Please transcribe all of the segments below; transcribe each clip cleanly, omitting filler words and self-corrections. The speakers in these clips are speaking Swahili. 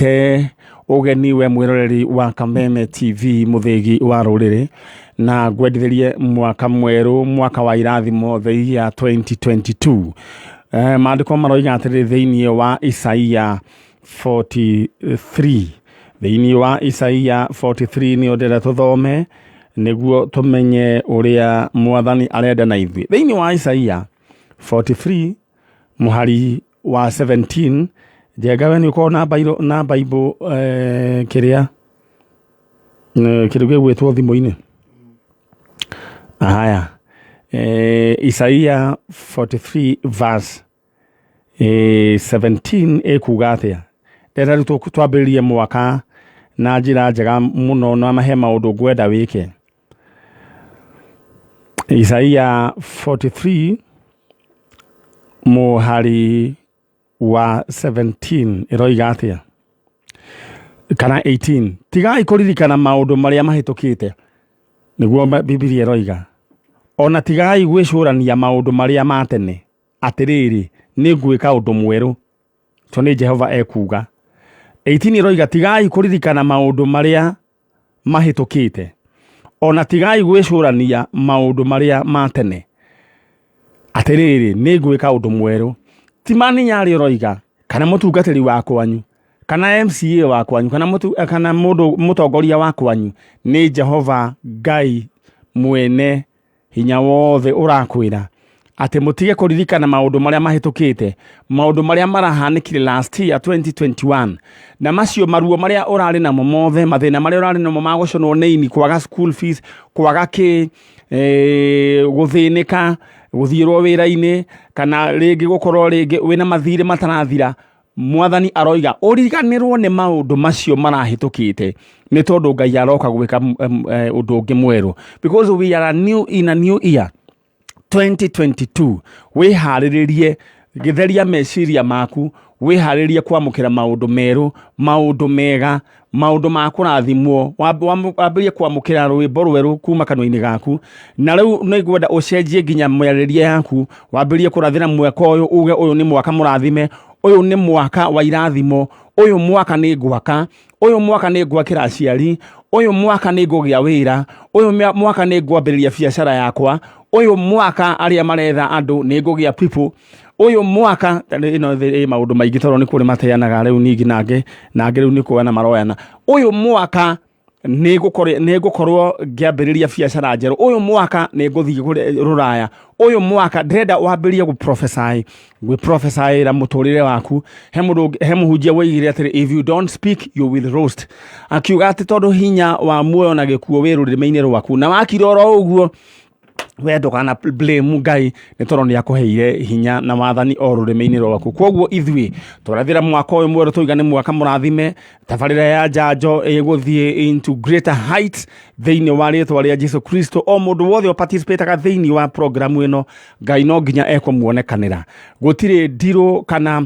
te ugeni we mwiroreri wa Kameme TV muthegi wa ruriri na gwendithirie mwaka mweru mwaka wa irathimo the year 2022 maandiko maroiga atiri thiini wa Isaia 43 thiini wa Isaia 43 ni ondera tuthome niguo tumenye uria mwathani arenda na ithui thiini wa Isaia 43 muhari wa 17 Jegawe ni uko na Bible kiria kiruge gwetwo thimo-ini haya Isaia 43 verse 17 ekuga atia ndera twambĩrĩrie mwaka na njĩra njega mũno na mahe maũndũ ngwenda wike Isaia 43 muhari wa 17 iroiga atia kana 18 tigai kuririkana maundu maria mahitukite niguo Biblia iroiga ona tigai gwicurania maundu maria matene atiriri ni ngwika undu mweru to ni Jehova ekuga 18 iroiga tigai kuririkana maundu maria mahitukite ona tigai gwicurania maundu maria matene atiriri ni ngwika undu mweru Timani Nyari iroiga kana mutungatiri wa kwanyu kana MCA wa kwanyu kana mundu mutongoria wa kwanyu ni Jehova Ngai mwene hinya wothe urakwira ati mutige kuririkana maundu maria mahitukite maundu maria marahanikire last year 2021 na macio maruo maria urari na mothe mathina maria urari na magoconwo neini kwaga school fees kwaga guthinika guthirwo wira-ini kana ringi gukorwo ringi wina mathire matarathira mwathani aroiga uriganirwo ni maundu macio marahitukite ni tondu Ngai aroka gwika undu ungi mweru because we are in a new year 2022 wihariririe githeria meciria maku wiharirie kwamukira maundu meru maundu mega maundu ma kurathimwo wambirie kwamukira rwimbo rweru kuma kanwa-ini gaku na riu nigwenda ucenjie nginya mwarĩrie yaku wambirie kurathira mwaka uyu uge uyu ni mwaka murathime uyu ni mwaka wa irathimo uyu mwaka ni ngwaka uyu mwaka ni ngwakira aciari uyu mwaka ni ngugia wira uyu mwaka ni ngwambĩrĩria biacara yakwa uyu mwaka aria maretha andu ni ngugia people uyu mwaka maundu maingi toro ni kuri mateanaga riu ningi nange riu ni kuana maroyana uyu mwaka ni gukorwo ngiambĩrĩria biacara njeru uyu mwaka ni nguthii ruraya uyu mwaka ndenda wambirie prophesy ra mũtũrĩre waku he muhunjia woigire atiri if you don't speak you will roast akiuga ati tondu hinya wa muoyo na gikuo wi rurĩmĩ-inĩ rwaku na wakiroro uguo wendo kana blame Ngai ni toro ni akuheire hinya na wathani o rurĩmĩ-inĩ rwaku koguo ithui turathira mwaka uyu mweru tuiga ni mwaka murathime tabarĩra ya Njanjo iguthie into greater heights thiini wa rĩtwa rĩa Jesu Kristo o mundu wothe participate thiini wa program ino Ngai no nginya ekumuonekanira gutire ndiro kana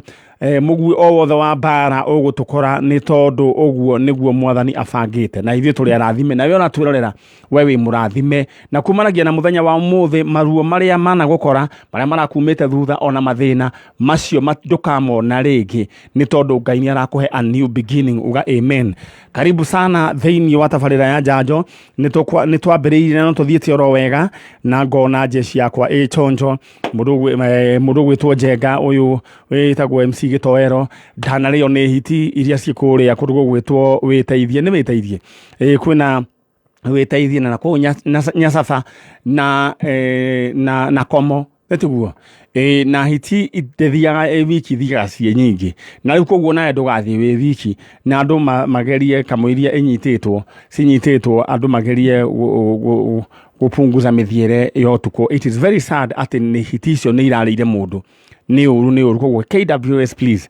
mugwi o wothe wa bara ugutukora ni tondu uguo niguo mwathani abangite na ithuĩ turi arathime na yona twirorera we wi murathime na kumanagia na muthenya wa umuthi maruo maria mana gukora maria marakumite thutha ona mathina macio ndukamona ringi ni tondu Ngai ni arakuhe a new beginning uga amen karibu sana thiini wa tabarĩra ya Njanjo ni twambĩrĩirie na tuthiĩte oro wega na ngona jeshi yakwa chonjo mundu gwitwo Njenga uyu witagwo MC Gitoero ndanario ni hiti iria cikuria kundu gwitwo witeithie ni witeithie kwina witeithie na ko nyasafa na komo etiguo na hiti ithethiaga wiki thiga cie nyingi na riu koguo nae ndugathie wi wiki na andu magerie kamuiria inyitetwo cinyitetwo andu magerie gupunguza mithiere yo tuko it is very sad ati ni hiti icio ni irarĩire mundu ni uru koguo KWS please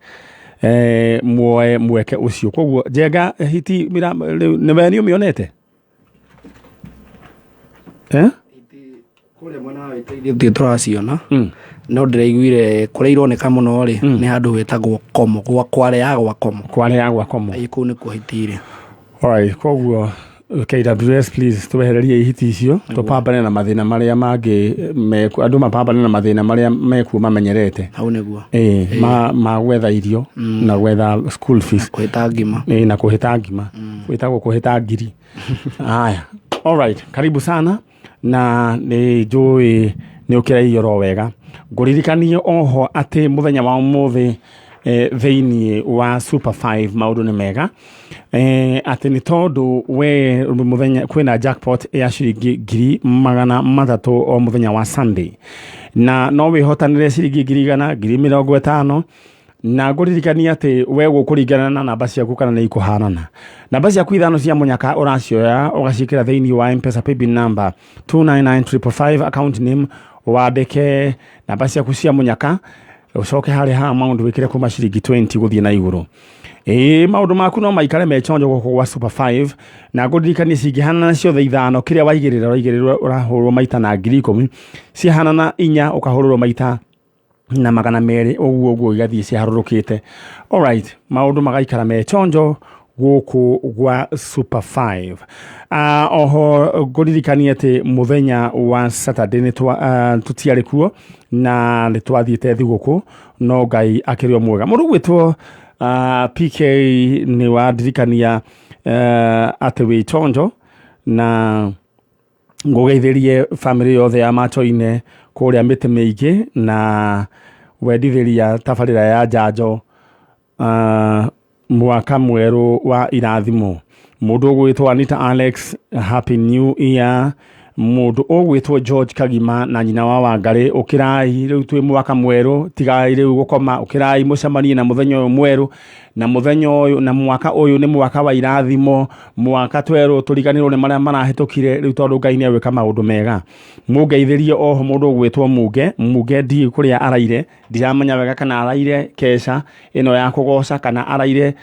mweke ucio koguo Njenga hiti mira ni we ni umionete kule mwana witeithie turaciona no ndiraiguire kuria ironeka muno ri ni handu wetagwo komo kware ya gwa komo iku ni kuhitire alright koguo KWS please tuwehererie ihiti icio tupambane na mathina maria mangi andu mapambane na mathina maria mekuo mamenyerete hau niguo ma gwetha irio na gwetha school fees kuhita ngima na kuhita ngima gwitagwo kuhita ngiri haya alright karibu sana na ni njui ni ukiraio ro wega nguririkanie oho ati muthenya wa umuthi theini wa Super 5 maundu ni mega ati ni tondu we muthenya kwina jackpot ya ciringi 300,000 o muthenya wa Sunday na no wihotanire ciringi 150,000 na nguririkania ati we gukuringana na namba ciaku kana ni ikuhanana namba ciaku ithano cia munyaka uracioya ugacikira theini wa M-Pesa paybill number 299555 account name wandike namba ciaku cia munyaka ucoke hari ha amount wikire kuma ciringi 20 guthie na iguru maundu maku no maikare mechonjo goko gwa Super 5 na nguririkanie cingihana ciothe ithano kiria waigirira urahurwo maita na 10,000 cihanana 4 ukahurwo maita na magana meri oguo igathie ciharurukite alright maundu magaikara mechonjo goko gwa Super 5 oho nguririkanie ati muthenya wa Saturday ni tutiari kuo na ni twathiete thiguku no Ngai akirio mwega mundu gwitwo PK ni wadirikania ati wi chonjo na ngugeithirie family yothe ya machoine kuria mite meigi na wedithiria tabarira ya Njanjo mwaka mweru wa irathimo mundu gwitwo Anita Alex happy new year mundu ogwitwo George Kagima na nyina wa Wangari ukirai riu twi mwaka mweru tigai riu gukoma ukirai mucemanie na muthenya uyu mweru na muthenya uyu na mwaka uyu ni mwaka wa irathimo mwaka tweru turiganirwo ni maria marahitukire riu tondu Ngai ni awika maundu mega mungeithirie oho mundu ogwitwo muge ndi kuria araire ndiramenya wega kana araire kesha ino ya kugoca kana araire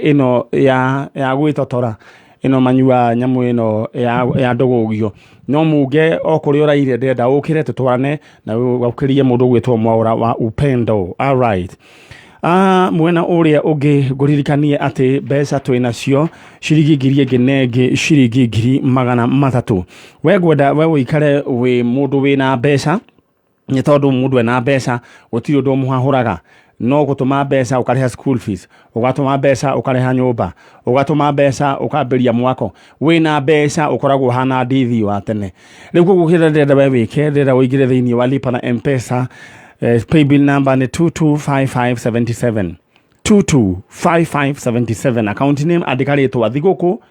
ino ya gwitotora ino manyua nyamu ino ya ndogogio no muge okuri uraire ndenda ukire tutwarane na ukirie mundu gwitwo Mwaura wa Upendo alright mwena uria ungi nguririkanie ati mbeca twina cio ciringi ngiri ingi nengi ciringi 100,000 we gwenda we uikare wi mundu wina mbeca ni tondu mundu ena mbeca gutiri undu muhahuraga no gutuma mbeca ukareha school fees ugatuma mbeca ukareha nyumba ugatuma mbeca ukamberia mwako wina mbeca ukoragwo hana ndithi wa tene riu kugukira ndenda we wike ndenda uigire thiini wa lipa na M-Pesa paybill number ni 225577 225577 account name andikaritwo thiguku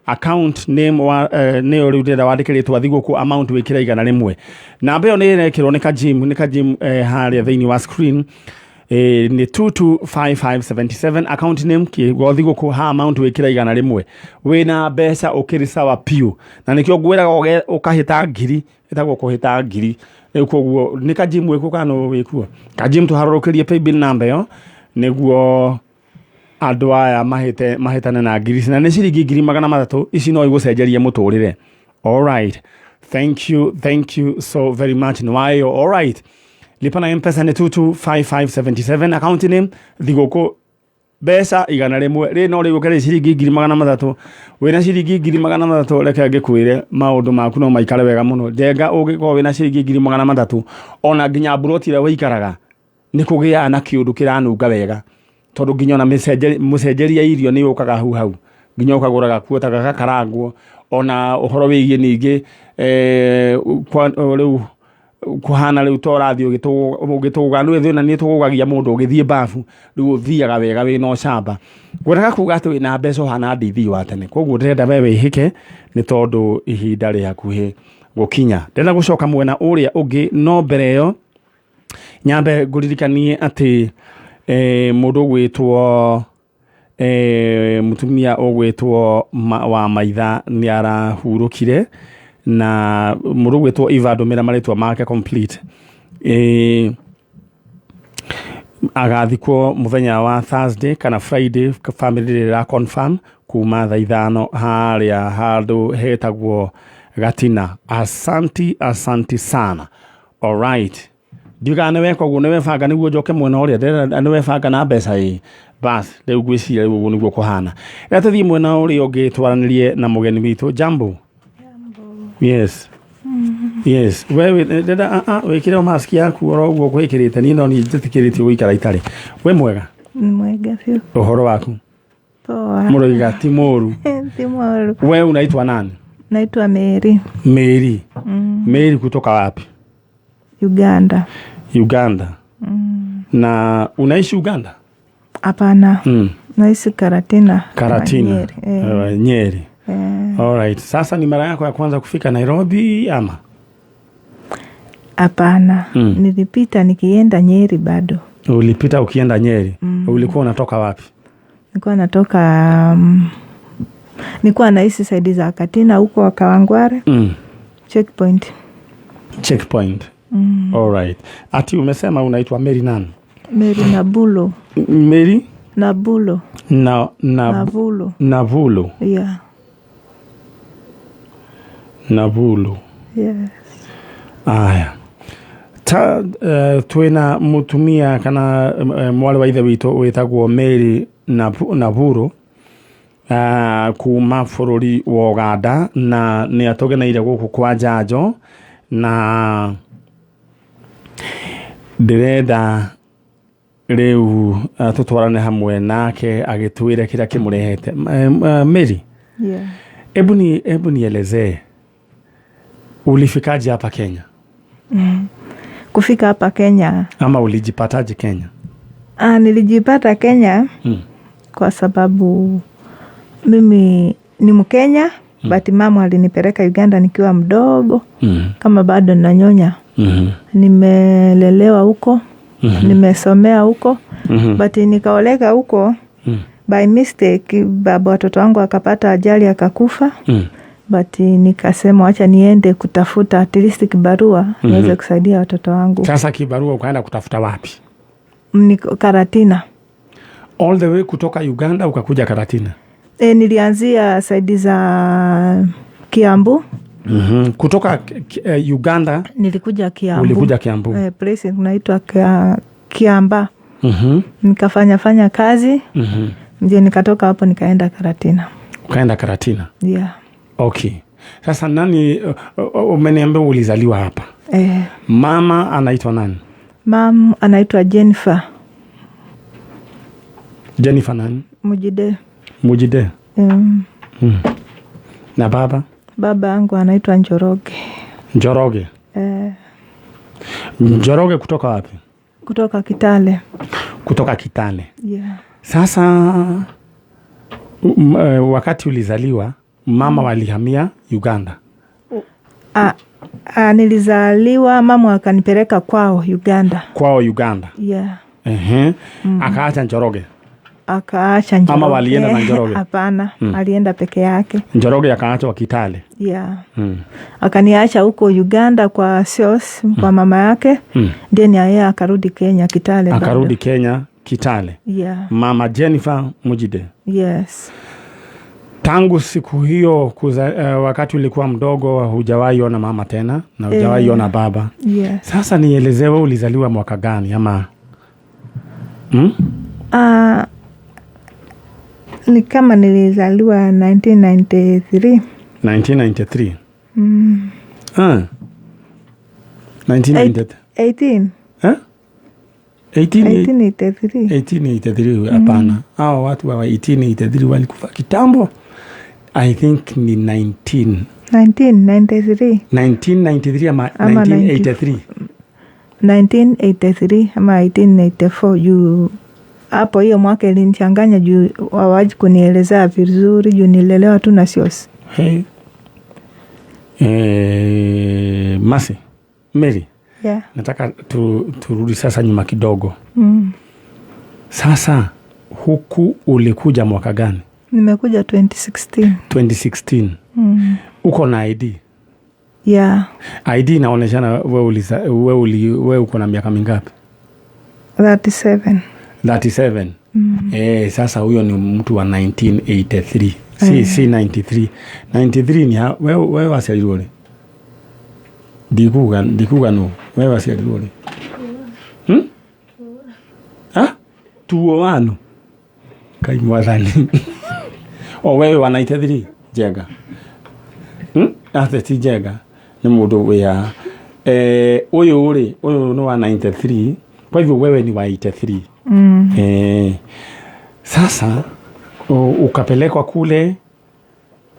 account name wa ne uri ndenda wandikirĩtwo thiguku amount wikira igana rimwe namba iyo ni irekirwo ni kajim haria thiini wa screen ni 225577 account name ki gothiguku ha amount wikira igana rimwe wina mbeca ukiri sawa piu na nikio ngwira ukahita ngiri etagwo kuhita ngiri koguo ni kajim wiku kana wikuo kajim tuharurukirie paybill number yo niguo andu aya mahitane na ngiri na ni ciringi 100,000 ici no igucenjeria Mũtũrĩre alright thank you so very much nwayo alright lipa na M-Pesa ni 225577 account name thiguku mbeca igana rimwe ri no rigukere ciringi 100,000 wina ciringi 100,000 reke ngikwire maundu maku no maikare wega muno ndenga ungiko wina ciringi 100,000 ona nginya burotire waikaraga ni kugia na kiundu kiranunga wega tondu nginya na mucenjeria irio ni ukaga hau nginya ukaguraga kuotaga gakarangwo ona uhoro wigie ningi riu kuhana riu torathio gituga nwe thina ni tugugagia mundu ugithie bafu riu uthiaga wega wina ucamba gwethaga kuga ati wina mbeca hana ndithi wa tene koguo ndenda wewe ihike ni tondu ihinda ri hakuhi gukinya ndenda gucoka mwena uria ungi no mbere yo nyambe nguririkanie ati mundu gwitwo mutumia ogwitwo wa maitha ni arahurukire na mundu gwitwo Ivado mera maritwa make complete agathikwo muthenya wa Thursday kana Friday family ra confirm kuma thaa 5 haria handu hetagwo Gatina asanti sana alright Digane we koguo ne webanga niguo njoke mwena uria ne webanga na mbeca bas rĩu ngwĩciria rĩu ũguo nĩguo kũhana rĩrĩa tũthiĩ mwena ũrĩa ũngĩ twaranĩrie na mũgeni witũ Jambo. Yes. Yes, wewe wĩkĩre mask yaku oro ũguo gwĩkĩrĩte niĩ no niĩ njĩtĩkĩrĩtio gũikara itarĩ. We mwega? Mwega biũ. Ũhoro waku? Poa. Mũroiga ti mũru. Ti mũru. Wewe unaitwa nani? Naitwa Mary. Mary. Mary kutoka wapi? Uganda. Uganda. Na unaishi Uganda? Hapana. Naishi Karatina. Karatina. Nyeri. Alright. Sasa ni mara yako ya kwanza kufika Nairobi ama? Hapana. Nilipita nikienda Nyeri bado. Ulipita ukienda Nyeri? Ulikuwa unatoka wapi? Nilikuwa natoka nilikuwa naishi saidi za Katina huko Kawangware. Checkpoint. Checkpoint. Alright. Ati umesema unaitwa Mary nani? Mary Nabulo. Mary? Nabulo. Nabulo. Nabulo. Yeah. Nabulo. Yes. Aya. Twina mutumia kana mwale wa ithe witũ wĩtagwo Mary Nabulo kuma bũrũri wa Uganda na nĩ atũgeneire gũkũ kwa Njanjo na ndĩrenda rĩu tũtwarane hamwe nake agĩtwĩre kĩrĩa kĩmũrehete. Mary, Yeah. Hebu nielezee ulifikaje hapa Kenya? Kufika hapa Kenya Ama ulijipataje Kenya? Nilijipata Kenya kwa sababu mimi ni Mkenya but mama alinipeleka Uganda nikiwa mdogo kama bado nanyonya. Nimelelewa huko, nimesomea huko but nikaoleka huko by mistake. Baba watoto wangu akapata ajali akakufa. But nikasema acha niende kutafuta at least kibarua niweze kusaidia watoto wangu. Sasa kibarua ukaenda kutafuta wapi? Niko Karatina. All the way kutoka Uganda ukakuja Karatina? Nilianzia saidi za Kiambu. Kutoka Uganda Nilikuja Kiambu. Ulikuja Kiambu? Place kunaitwa Kiamba. Nikafanya kazi. Ndio nikatoka hapo nikaenda Karatina. Ukaenda Karatina? Yeah. Okay. Sasa nani umeniambia ulizaliwa hapa? Mama anaitwa nani? Mama anaitwa Jennifer. Jennifer nani? Mujide. Na baba? Baba yangu anaitwa Njoroge. Njoroge? Njoroge kutoka wapi? Kutoka Kitale. Kutoka Kitale. Yeah. Sasa wakati ulizaliwa mama walihamia Uganda? Nilizaliwa mama akanipeleka kwao Uganda. Kwao Uganda? Yeah. Akaacha Njoroge? Akaacha Njoroge. Ama walienda na Njoroge? Hapana, alienda peke yake. Njoroge akaacha wa Kitale? Yeah. Akaniacha huko Uganda kwa Sios kwa mama yake. Then yeye akarudi Kenya Kitale. Akarudi Kenya Kitale? Yeah. Mama Jennifer Mujide? Yes. Tangu siku hiyo wakati ulikuwa mdogo hujawahi ona mama tena na hujawahi ona baba? Yes. Sasa nielezewe ulizaliwa mwaka gani ama? Ni kama nilizaliwa 1993. 1993? 1993? 1883. 1883 hapana. Hao watu wa 1883 walikufa kitambo. I think ni 1993. 1993 ama 1983? 1983 ama 1884. Hapo hiyo mwaka ilinichanganya juu hawaji kunielezea vizuri juu nilelewa tu na Sios. Mary. Yeah. Nataka turudi sasa nyuma kidogo. Sasa huku ulikuja mwaka gani? Nimekuja 2016. 2016. Uko na ID? Yeah. ID inaonyeshana wewe uko na miaka mingapi? 37. 37. Sasa huyo ni mtu wa 1983. Si 93. 93 ni wewe wasialirwo ri? Ndikuga no. Wewe wasialirwo ri? Tuo wanu. Kai mwathani. Wewe wa 93 Njenga. Ate ti Njenga ni mundu wia uyu ni wa 93, kwa hivyo wewe ni wa 83. Sasa ukapelekwa kule,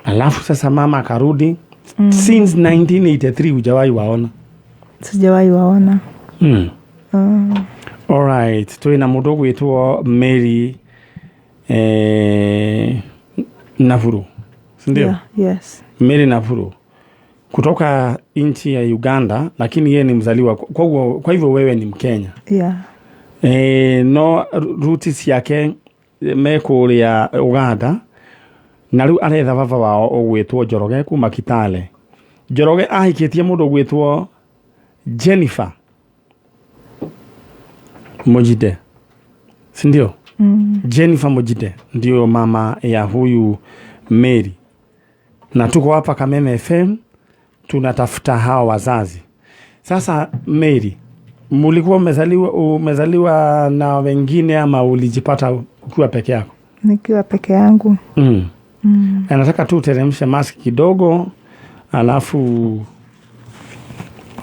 alafu sasa mama akarudi. Since 1983 hujawahi waona? Sijawahi waona. Alright, tuina mundu gwitwo Mary Navuru, sindio? Yeah, yes. Mary Navuru kutoka nchi ya Uganda, lakini yeye ni mzaliwa, kwa hivyo wewe ni Mkenya. Yeah. No roots yake mekuria Uganda, na riu aretha baba wao ogwitwo Njoroge kuma Kitale. Njoroge ahikitie mundu gwitwo Jennifer Mujide, sindio? Jennifer Mujide ndio mama ya huyu Mary, na tuko hapa Kameme FM tunatafuta hawa wazazi. Sasa Mary, mulikuwa umezaliwa na wengine ama ulijipata ukiwa peke yako? Nikiwa peke yangu. Nataka tu teremshe mask kidogo, alafu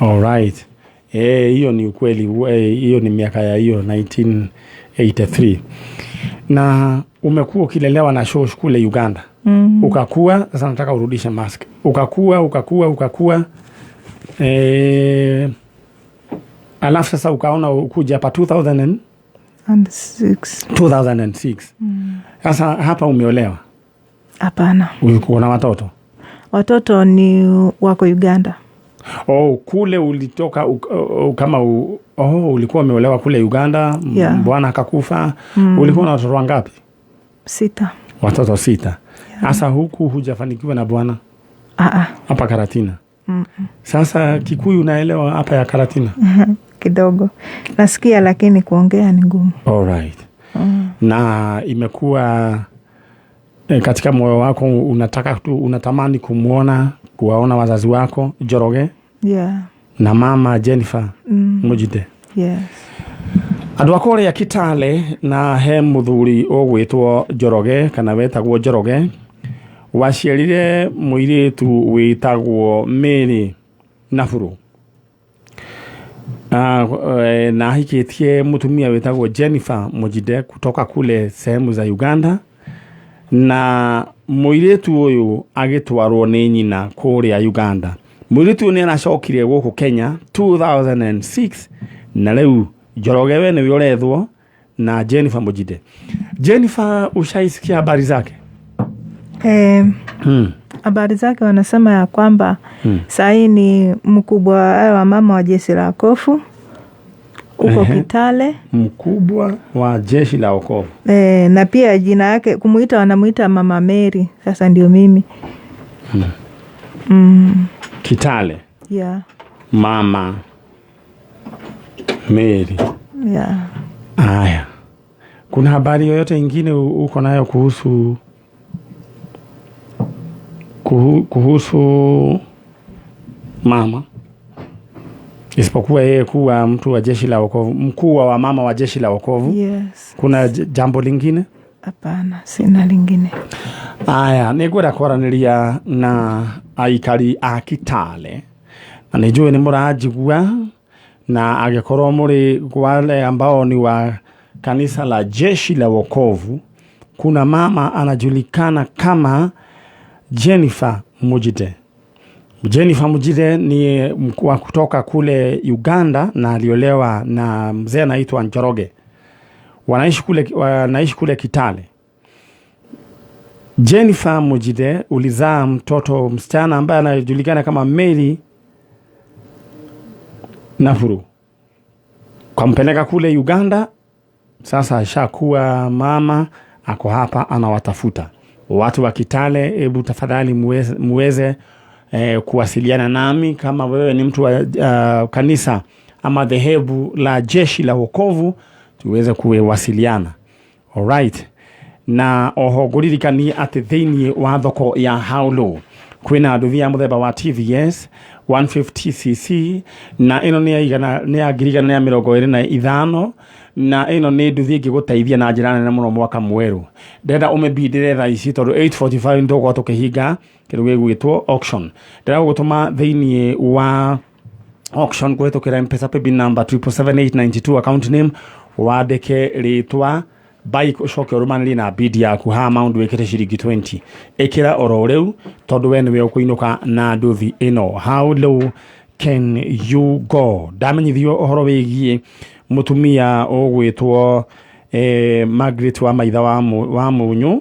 alright. Hiyo ni ukweli, hiyo ni miaka ya hiyo 1983. Na umekuwa ukilelewa na shosh kule Uganda. Ukakua, sasa nataka urudishe mask. Ukakua. Alafu sasa ukaona ukuja hapa 2006. Sasa hapa umeolewa? Hapana. Ulikuwa na watoto? Watoto ni wako Uganda. Kule ulitoka ulikuwa umeolewa kule Uganda, yeah. Bwana akakufa. Ulikuwa na watoto wangapi? 6. Watoto 6. Sasa huku hujafanikiwa na bwana? Hapa Karatina. Sasa Kikuyu unaelewa hapa ya Karatina? Kidogo. Nasikia lakini kuongea ni ngumu. Alright. Na imekuwa katika moyo wako unatamani kuwaona wazazi wako Njoroge? Yeah. Na mama Jennifer Mujide? Yes. Andu akore ya Kitale na he muthuri ogwitwo Njoroge kana wetagwo Njoroge waciarire muiritu witagwo Mary Navuru. Na hikitie mutumia wetagwo Jennifer Mujide kutoka kule sehemu za Uganda, na muiritu uyu agitwarwo ni nyina kuria Uganda. Muiritu ni anacokire guku Kenya 2006, na riu Njoroge we ni urethwo na Jennifer Mujide. Jennifer, ushaisikia habari zake? Habari zake wanasema ya kwamba sahi ni mkubwa wa mama wa jeshi la wokovu uko Kitale. Mkubwa wa jeshi la wokovu. Na pia jina yake kumuita wanamuita Mama Mary. Sasa ndio mimi. Kitale. Yeah. Mama Mary. Yeah. Aya. Kuna habari yoyote ingine uko nayo kuhusu mama? Isipokuwa yeye kuwa mtu wa jeshi la wokovu, mkuu wa mama wa jeshi la wokovu. Yes. Kuna jambo lingine? Hapana, sina lingine. Aya, nigwenda kwaraniria na aikari a Kitale. Na nijue ni murajigua na agekorwo muri wale ambao ni wa kanisa la jeshi la wokovu. Kuna mama anajulikana kama Jennifer Mujide. Jennifer Mujide ni mkuu kutoka kule Uganda na aliolewa na mzee anaitwa Njoroge. Wanaishi kule Kitale. Jennifer Mujide ulizaa mtoto msichana ambaye anajulikana kama Mary Navuru. Kampeleka kule Uganda. Sasa ashakuwa mama, ako hapa anawatafuta. Watu wa Kitale, hebu tafadhali muweze kuwasiliana nami kama wewe ni mtu wa kanisa ama dhehebu la jeshi la wokovu, tuweze kuwasiliana. Alright. Na guririkani ati thiini wa thoko ya Haulo kwina aduvia mutheba wa TVS 150cc na ino ni ya 25 na ino nä nduthi ä ngä gå teithia na njä ra nene må no mwaka mwerå ndenda å mä mbindä thaa ici tondå 8:45 nä tågwa tå kä hinga kä ndå gä gwä two auction ndenda gå gå tå ma thä iniä wa auction kå hä tå kä ra mpesa paybill number 77892 account name wandäke rĩtwa bike ucoke urumanĩrie na bid yaku ha amount wĩkĩte ciringi 20 ĩkĩra oro rĩu tondũ we nĩwe ũkũinũka na nduthi ĩno. How low can you go? Ndamenyithio ũhoro wĩgiĩ mũtumia ũgwĩtwo Margaret wa maitha wa Mũnyũ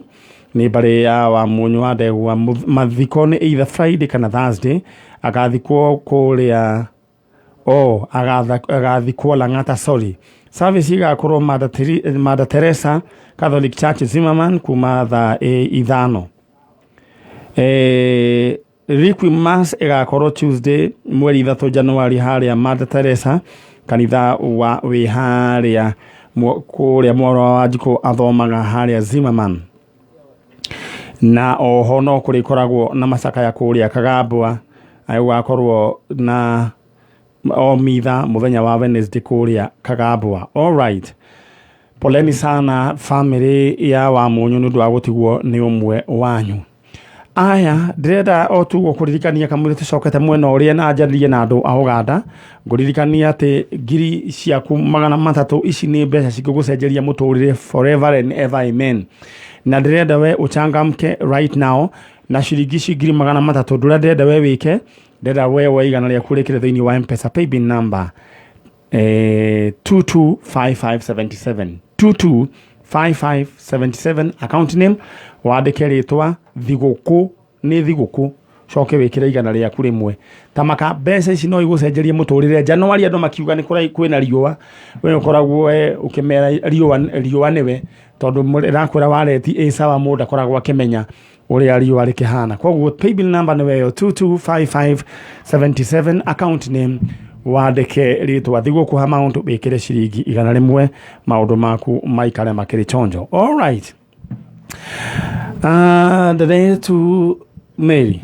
nĩ mbarĩ ya wa Mũnyũ wa ndegwa mathiko nĩ either Friday kana Thursday agathikwo kũrĩa agathikwo Lang'ata sorry. Service igakorwo Mother Teresa Catholic Church Zimmerman kuma thaa 5. Requiem Mass igakorwo Tuesday mweri 3 January harĩa Mother Teresa kanitha wa wĩ harĩa kũrĩa mwaro wa Njiko athomaga harĩa Zimmerman. Na oho no kũrĩkoragwo na macakaya kũrĩa Kagambwa agakorwo na mitha muthenya wa Wednesday kũrĩa Kagambwa. All right. Poleni sana family ya wa Mũnyũ nĩ ũndũ wa gũtigwo nĩ ũmwe wanyu. Aya ndĩrenda o tu gũkũririkania kamũira tũcokete mwena ũrĩa na njaririe na andũ a Uganda ngũririkania atĩ ngiri ciaku 300 ici nĩ mbeca cingĩgũcenjeria mũtũrĩre forever and ever, amen. Na ndĩrenda we ũchangamke right now na ciringi ici ngiri 300 ndũrĩa ndĩrenda we wĩke ndĩrenda we waigana rĩa kũrĩkĩra thĩinĩ wa mpesa paybill number 225577 225577 account name wandĩke rĩtwa thigũkũ nĩ thigũkũ coke wĩkĩre igana rĩaku rĩmwe tamaka mbeca ici no igũcenjerie mũtũrĩre. Januari andũ makiuga nĩ kwĩna riũa we ũkoragwo ũkĩmera riũa nĩwe tondũ ĩrakwĩra wareti sawa mũndũ akoragwo akĩmenya ũrĩa riũa rĩkĩhana. Koguo paybill number nĩ weyo 225577 account name wandĩke rĩtwa thigũkũ amount wĩkĩre ciringi igana rĩmwe maũndũ maku maikare makĩrĩ chonjo. All right. Dada yetu Mary.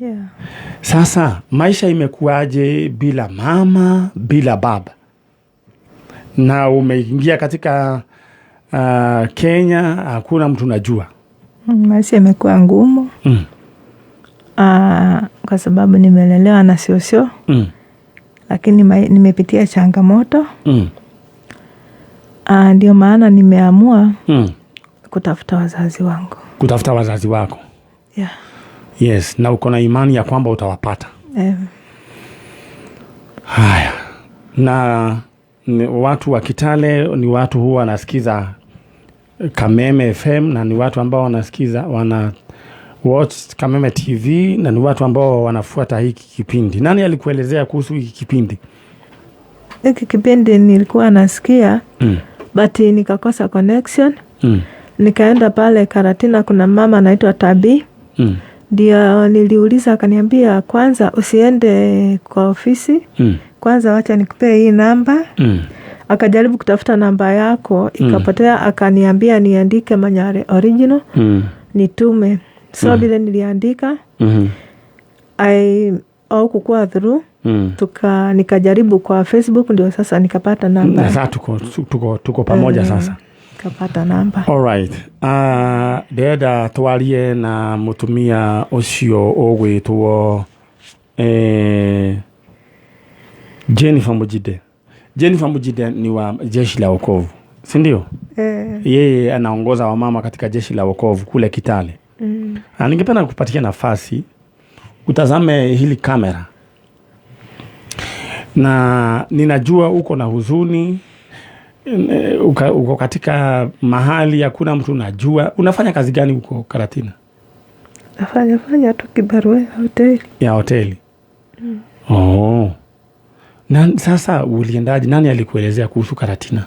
Yeah. Sasa maisha imekuaje bila mama bila baba na umeingia katika Kenya hakuna mtu najua? Maisha imekuwa ngumu kwa sababu nimelelewa na siosio lakini nimepitia changamoto ndio maana nimeamua kutafuta wazazi wangu. Kutafuta wazazi wako? Yeah. Yes, na uko na imani ya kwamba utawapata? Haya. Na watu wa Kitale ni watu huwa wanasikiza Kameme FM na ni watu ambao wanasikiza watch Kameme TV na ni watu ambao wanafuata hiki kipindi. Nani alikuelezea kuhusu hiki kipindi? Hiki kipindi nilikuwa nasikia but nikakosa connection. Nikaenda pale Karatina kuna mama anaitwa Tabi. Ndio niliuliza akaniambia kwanza usiende kwa ofisi. Kwanza wacha nikupee hii namba. Akajaribu kutafuta namba yako ikapotea akaniambia niandike Manyare original nitume. So vile niliandika au kukua through nikajaribu kwa Facebook ndio sasa nikapata namba. Sasa tuko pamoja sasa. Kapata namba. All right. Deda twarie na mutumia ucio ogwitwo Jennifer Mujide. Jennifer Mujide ni wa jeshi la wokovu, si ndio? Yeye anaongoza wamama katika jeshi la wokovu kule Kitale. Ningependa kukupatia nafasi utazame hili kamera. Na ninajua uko na huzuni, uko katika mahali hakuna mtu najua. Unafanya kazi gani huko Karatina? Nafanya tu kibarua hoteli. Ya hoteli. Na sasa uliendaje? Nani alikuelezea kuhusu Karatina?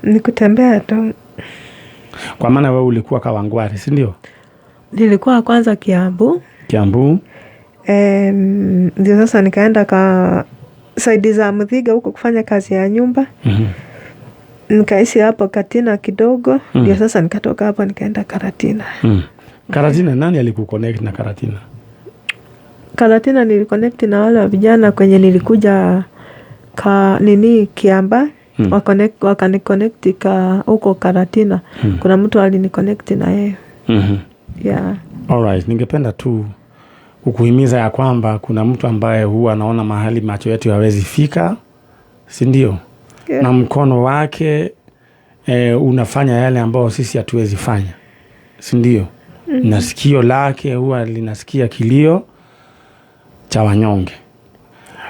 Nikutembea tu. Kwa maana wewe ulikuwa Kawangware, si ndio? Nilikuwa kwanza Kiambu. Ndio sasa nikaenda saidi za Muthiga huko kufanya kazi ya nyumba. Nikaishi hapo Katina kidogo. Ndio sasa nikatoka hapo nikaenda Karatina. Karatina nani alikuconnect na Karatina? Karatina niliconnect na wale vijana kwenye nilikuja nini Kiamba wakani connect huko Karatina. Kuna mtu alini connect na yeye. Yeah. Alright, ningependa tu kukuhimiza ya kwamba kuna mtu ambaye huwa anaona mahali macho yetu hawezi fika, si ndio? Yeah. Na mkono wake unafanya yale ambayo sisi hatuwezi fanya, si ndio? Na sikio lake huwa linasikia kilio cha wanyonge.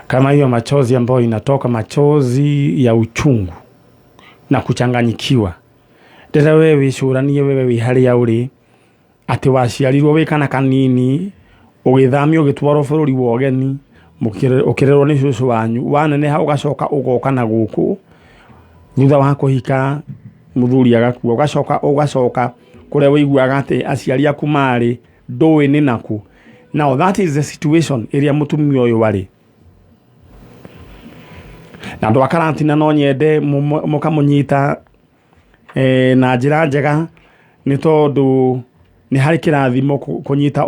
Kama hiyo machozi ambayo inatoka, machozi ya uchungu na kuchanganyikiwa, ndera wewe shuranie wewe wihari ya uri ati waciarirwo wikana kanini ugithamio gitwaro bururi wogeni ukirerwo ni cucu wanyu waneneha ugacoka ugoka na guku thutha wa kuhika muthuri agakua ugacoka kuria wiguaga ati aciari aku mari ndui ni naku. Now that is the situation area mutumia uyu wari na ndo akarantina no nyende mukamunyita na njira njega ni tondu ni hari kirathimo kunyita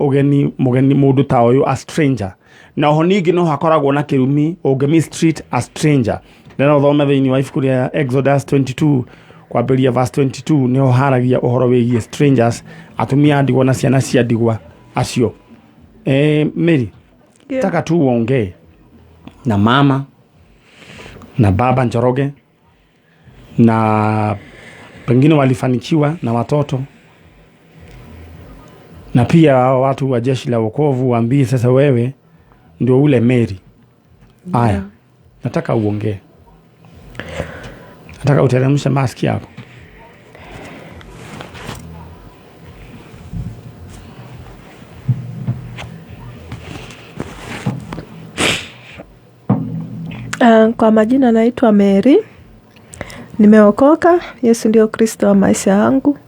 mugeni mundu ta uyu a stranger. Na ho ningi no hakoragwo na kirumi ungemi street a stranger. Neno thome thiini wa ibuku ria Exodus 22 kwambiria verse 22 ni ho haragia uhoro wigie strangers, atumia ndigwa na ciana cia ndigwa acio. Mary, yeah. Taka tu uongee na mama na baba Njoroge na pengine walifanikiwa na watoto, na pia watu wa jeshi la wokovu waambie sasa wewe ndio ule Mary. Aya, nataka uongee. Nataka uteremshe maski yako. Kwa majina naitwa Mary. Nimeokoka. Yesu ndio Kristo wa maisha yangu.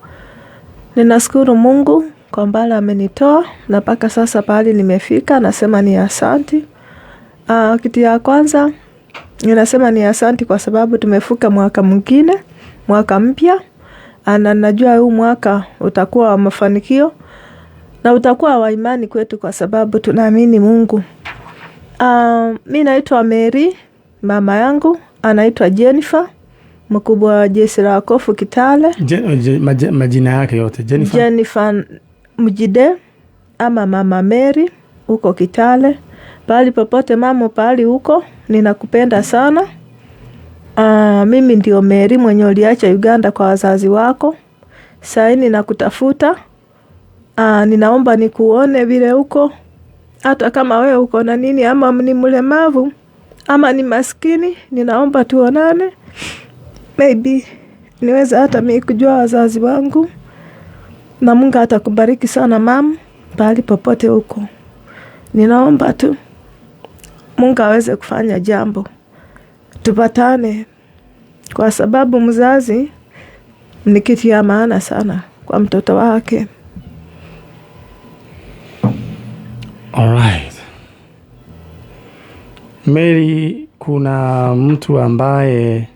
Ninashukuru Mungu kwa mbali amenitoa na mpaka sasa pale nimefika, nasema ni asante. Kitu ya kwanza ninasema ni asante kwa sababu tumefuka mwaka mwingine, mwaka mpya. Na najua huu mwaka utakuwa wa mafanikio na utakuwa wa imani kwetu kwa sababu tunaamini Mungu. Mimi naitwa Mary, mama yangu anaitwa Jennifer, mkubwa wa jeshi la wokovu Kitale. Majina yake yote Jennifer Mjide ama mama Mary huko Kitale. Pali popote mama pali huko, ninakupenda sana. Mimi ndio Mary mwenye uliacha Uganda kwa wazazi wako. Sasa ninakutafuta. Ninaomba nikuone vile huko. Hata kama wewe uko na nini, ama ni mlemavu ama ni maskini, ninaomba tuonane. Maybe niweza hata mimi kujua wazazi wangu. Na Mungu atakubariki sana mama pali popote huko. Ninaomba tu Mungu aweze kufanya jambo tupatane, kwa sababu mzazi ni kitu ya maana sana kwa mtoto wake. Alright. Mary, kuna mtu ambaye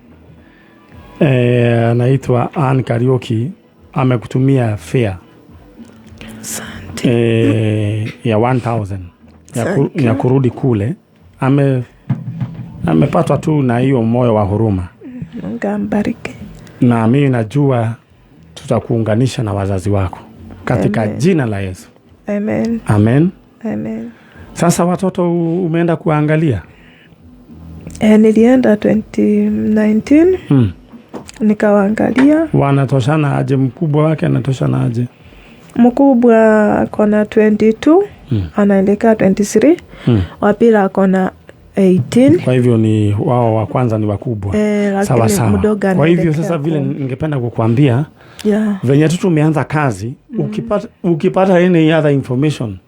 anaitwa Ann Karaoke amekutumia fare ya 1000 ya kurudi kule. Amepatwa tu na hiyo moyo wa huruma. Mungu ambariki. Na mimi najua tutakuunganisha na wazazi wako katika Amen. Jina la Yesu. Amen. Amen. Amen. Sasa watoto umeenda kuangalia? Nilienda 2019. Nikawaangalia. Wanatoshana aje? Mkubwa wake anatoshana aje? Mkubwa kona 22, anaelekea 23. Wapili akona 18. Kwa hivyo ni wao wa kwanza ni wakubwa. Sawa sawa. Kwa hivyo sasa vile ningependa kukuambia, venye tu tumeanza kazi, ukipata any other information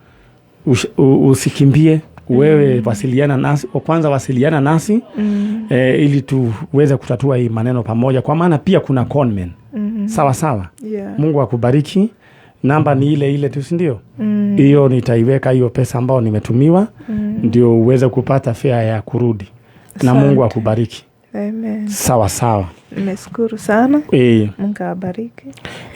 usikimbie, wewe wasiliana nasi, kwanza wasiliana nasi ili tuweze kutatua hii maneno pamoja, kwa maana pia kuna conmen. Sawa sawa. Mungu akubariki. Namba ni ile tu, ndio? Hiyo nitaiweka hiyo pesa ambayo nimetumiwa, ndio uweze kupata fare ya kurudi. Na Mungu akubariki. Amen. Sawa sawa. Nimeshukuru sana. Mungu abariki.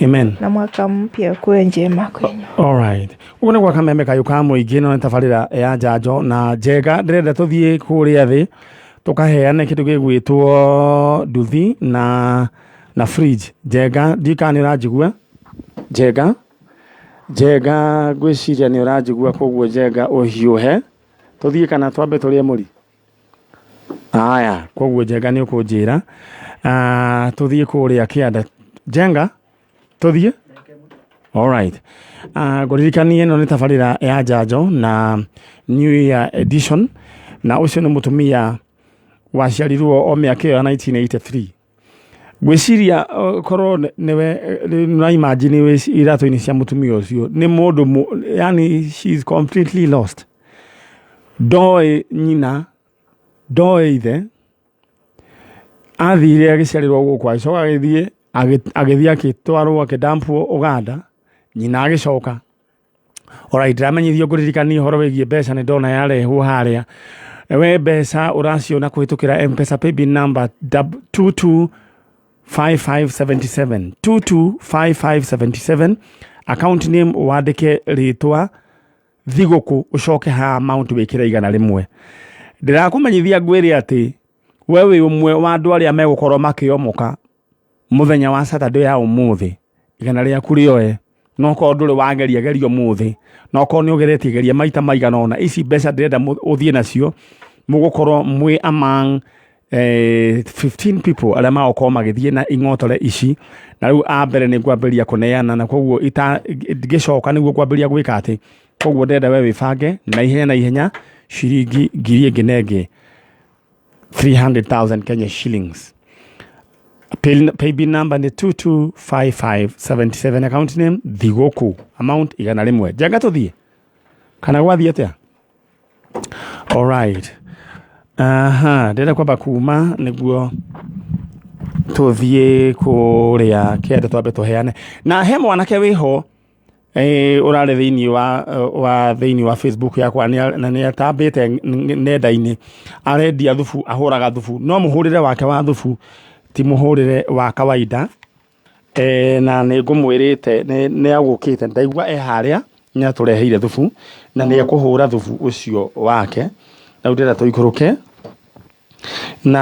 Amen. Na mwaka mpya kuwe njema kwenu. Alright. Ubone kwa kameme kayuka muingino ntafarira ya Njanjo na Njega ndirenda tuthie kuria thi tukaheane kindu gigwitwo nduthi na fridge. Njenga ndika ni urajigua njenga gwiciria ni urajigua, koguo njenga uhiuhe tuthie kana twambe turie muri. Aya, koguo njenga ni ukunjira tuthie kuria kianda. Njenga tuthie. Alright. Nguririkanie no ni tabarira ya Njanjo na New Year edition, na ucio ni mutumia waciarirwo o miaka ya 1983. Gwiciria korwo niwe na imagine we iratu-ini cia mutumia ucio ni mundu yani she's completely lost. Doi nyina doi ithe athire agiciarirwo guku acoka agithie akitwarwo akidampuo Uganda, nyina agicoka. Alright, ndamenyithio nguririkanie horo wigie mbeca ni ndona yarehwo haria. We mbeca uraciona kuhitukira M-Pesa paybill number 225577 225577. Account name wandike ritwa thiguku ucoke ha amount wikira igana rimwe. Ndirakumenyithia ngwire ati wewe umwe wa andu aria megukorwo makiomoka muthenya wa Saturday ya umuthi igana ria kurioe no ko nduri wageria muthi no ko ni ugeretie geria maita maigana ona ici mbeca ndirenda uthie nacio mugukorwo mwi among 15 people aria magokorwo magithie na ing'otore ici, na riu ambere ni ngwambiria kuneana na koguo gicoka niguo kwambiria gwika ati. Koguo ndenda we wibange na ihenya shiringi ngiri nginenge 300,000 Kenya shillings. Paybill number ni 225577. Account name Thiguku, amount igana rimwe. Njenga tuthie kana gwathie atia? Alright. Ndenda kwamba kuma niguo tuthie kuria kienda twambe tuheane na he mwanake wiho urare thiini wa Facebook yakwa na ni atambite nenda-ini arendia thubu, ahuraga thubu, no muhurire wake wa thubu ti muhurire wa kawaida. Na ni ngumwirite ni agukite ndaigua haria ni atureheire thubu na ni akuhura thubu ucio wake, na ndira tuikuruke na